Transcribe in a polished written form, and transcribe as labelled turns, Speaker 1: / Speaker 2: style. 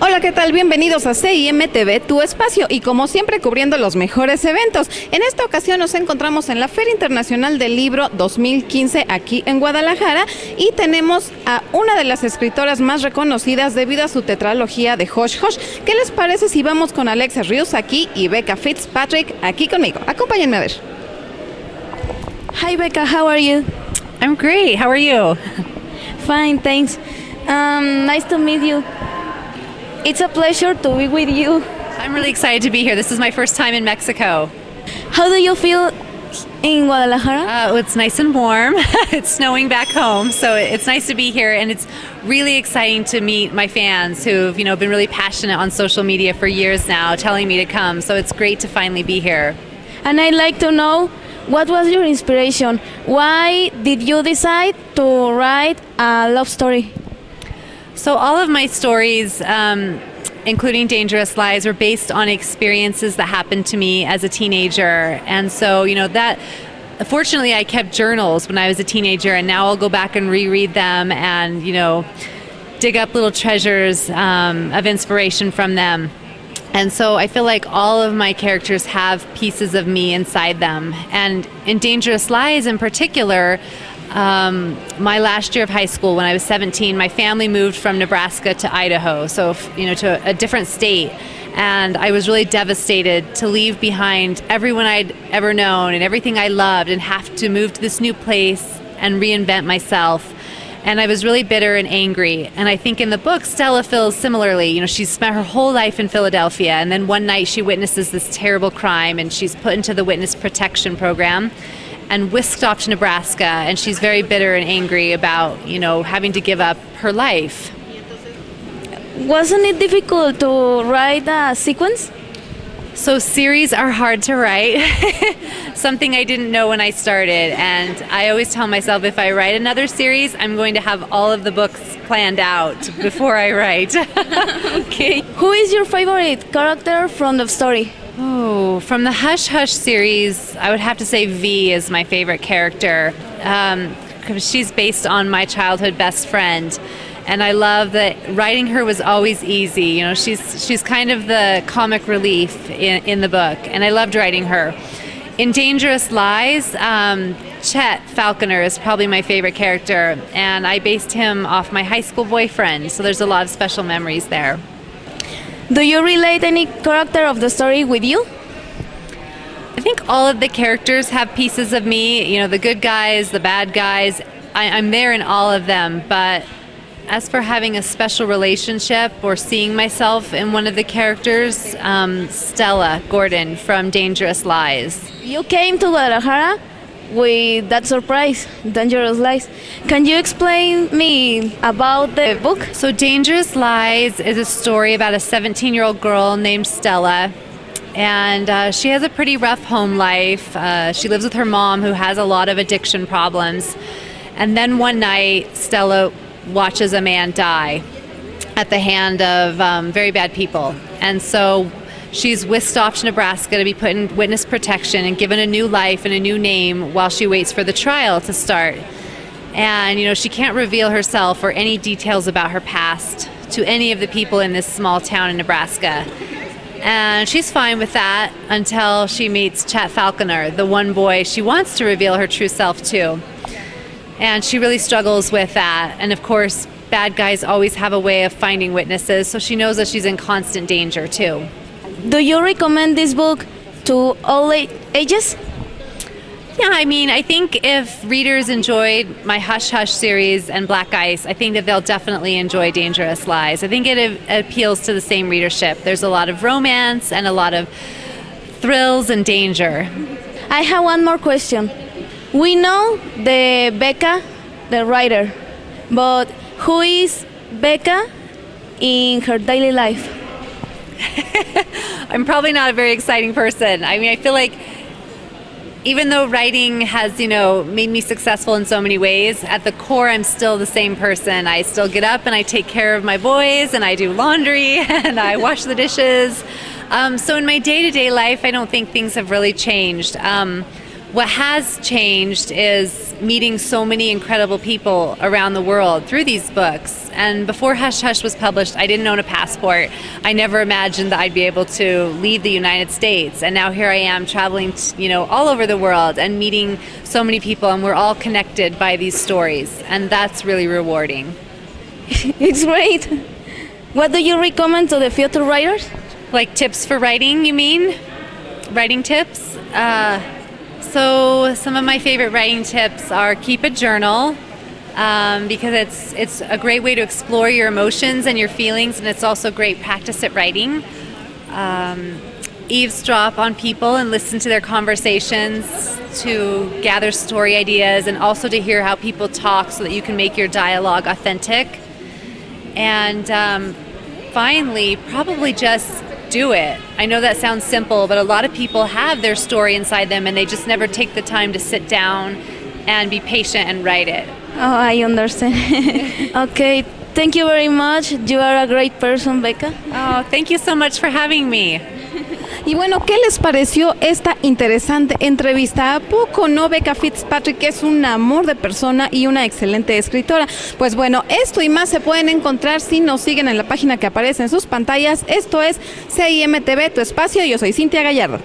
Speaker 1: Hola, ¿qué tal? Bienvenidos a CIMTV, tu espacio, y como siempre cubriendo los mejores eventos. En esta ocasión nos encontramos en la Feria Internacional del Libro 2015 aquí en Guadalajara y tenemos a una de las escritoras más reconocidas debido a su tetralogía de Hush Hush. ¿Qué les parece si vamos con Alexa Rios aquí y Becca Fitzpatrick aquí conmigo? Acompáñenme a ver.
Speaker 2: Hi Becca, how are you?
Speaker 3: I'm great. How are you?
Speaker 2: Fine, thanks. Nice to meet you. It's a pleasure to be with you.
Speaker 3: I'm really excited to be here. This is my first time in Mexico.
Speaker 2: How do you feel in Guadalajara?
Speaker 3: It's nice and warm. It's snowing back home, so it's nice to be here, and it's really exciting to meet my fans who've, been really passionate on social media for years now, telling me to come. So it's great to finally be here.
Speaker 2: And I'd like to know, what was your inspiration? Why did you decide to write a love story?
Speaker 3: So all of my stories, including Dangerous Lies, were based on experiences that happened to me as a teenager. And so, that, fortunately, I kept journals when I was a teenager, and now I'll go back and reread them and, dig up little treasures of inspiration from them. And so I feel like all of my characters have pieces of me inside them. And in Dangerous Lies in particular, my last year of high school, when I was 17, my family moved from Nebraska to Idaho, so to a different state, and I was really devastated to leave behind everyone I'd ever known and everything I loved and have to move to this new place and reinvent myself. And I was really bitter and angry. And I think in the book, Stella feels similarly. She's spent her whole life in Philadelphia, and then one night she witnesses this terrible crime, and she's put into the witness protection program and whisked off to Nebraska, and she's very bitter and angry about, having to give up her life.
Speaker 2: Wasn't it difficult to write a sequence?
Speaker 3: So series are hard to write. Something I didn't know when I started, and I always tell myself if I write another series, I'm going to have all of the books planned out before I write.
Speaker 2: Okay. Who is your favorite character from the story?
Speaker 3: Oh, from the Hush Hush series, I would have to say V is my favorite character, because she's based on my childhood best friend, and I love that writing her was always easy. She's kind of the comic relief in the book, and I loved writing her. In Dangerous Lies, Chet Falconer is probably my favorite character, and I based him off my high school boyfriend, so there's a lot of special memories there.
Speaker 2: Do you relate any character of the story with you?
Speaker 3: I think all of the characters have pieces of me, the good guys, the bad guys. I'm there in all of them, but as for having a special relationship or seeing myself in one of the characters, Stella Gordon from Dangerous Lies.
Speaker 2: You came to Guadalajara with that surprise, Dangerous Lies. Can you explain me about the book?
Speaker 3: So Dangerous Lies is a story about a 17-year-old girl named Stella, and she has a pretty rough home life. She lives with her mom, who has a lot of addiction problems. And then one night, Stella watches a man die at the hand of very bad people. And so she's whisked off to Nebraska to be put in witness protection and given a new life and a new name while she waits for the trial to start. And, she can't reveal herself or any details about her past to any of the people in this small town in Nebraska. And she's fine with that until she meets Chet Falconer, the one boy she wants to reveal her true self to. And she really struggles with that. And of course, bad guys always have a way of finding witnesses, so she knows that she's in constant danger too.
Speaker 2: Do you recommend this book to all ages?
Speaker 3: Yeah, I think if readers enjoyed my Hush Hush series and Black Ice, I think that they'll definitely enjoy Dangerous Lies. I think it appeals to the same readership. There's a lot of romance and a lot of thrills and danger.
Speaker 2: I have one more question. We know the Becca, the writer, but who is Becca in her daily life?
Speaker 3: I'm probably not a very exciting person. I feel like even though writing has, made me successful in so many ways, at the core, I'm still the same person. I still get up and I take care of my boys, and I do laundry, and I wash the dishes. So in my day-to-day life, I don't think things have really changed. What has changed is meeting so many incredible people around the world through these books. And before Hush Hush was published, I didn't own a passport. I never imagined that I'd be able to leave the United States. And now here I am traveling, all over the world and meeting so many people, and we're all connected by these stories. And that's really rewarding.
Speaker 2: It's great. What do you recommend to the future writers?
Speaker 3: Like tips for writing, you mean? Writing tips? So some of my favorite writing tips are keep a journal, because it's a great way to explore your emotions and your feelings, and it's also great practice at writing. Eavesdrop on people and listen to their conversations to gather story ideas, and also to hear how people talk so that you can make your dialogue authentic. And finally, probably just do it. I know that sounds simple, but a lot of people have their story inside them and they just never take the time to sit down and be patient and write it.
Speaker 2: Oh, I understand. Okay, thank you very much. You are a great person, Becca.
Speaker 3: Oh, thank you so much for having me.
Speaker 1: Y bueno, ¿qué les pareció esta interesante entrevista? ¿A poco no? Becca Fitzpatrick es un amor de persona y una excelente escritora. Pues bueno, esto y más se pueden encontrar si nos siguen en la página que aparece en sus pantallas. Esto es CIMTV, tu espacio. Yo soy Cintia Gallardo.